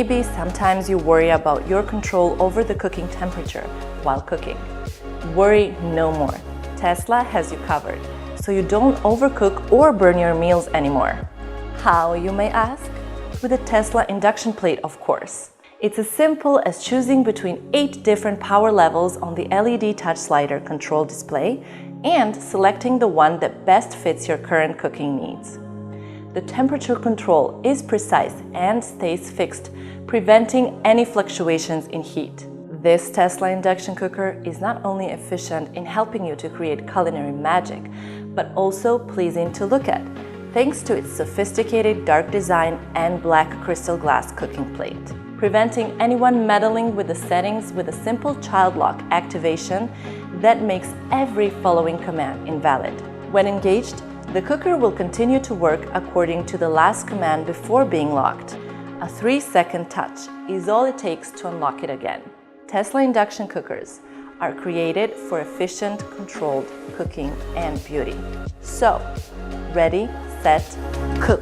Maybe sometimes you worry about your control over the cooking temperature while cooking. Worry no more. Tesla has you covered, so you don't overcook or burn your meals anymore. How, you may ask? With a Tesla induction plate, of course. It's as simple as choosing between 8 different power levels on the LED touch slider control display and selecting the one that best fits your current cooking needs. The temperature control is precise and stays fixed, preventing any fluctuations in heat. This Tesla induction cooker is not only efficient in helping you to create culinary magic, but also pleasing to look at, thanks to its sophisticated dark design and black crystal glass cooking plate, preventing anyone meddling with the settings with a simple child lock activation that makes every following command invalid. When engaged, the cooker will continue to work according to the last command before being locked. A 3-second touch is all it takes to unlock it again. Tesla induction cookers are created for efficient, controlled cooking and beauty. So, ready, set, cook!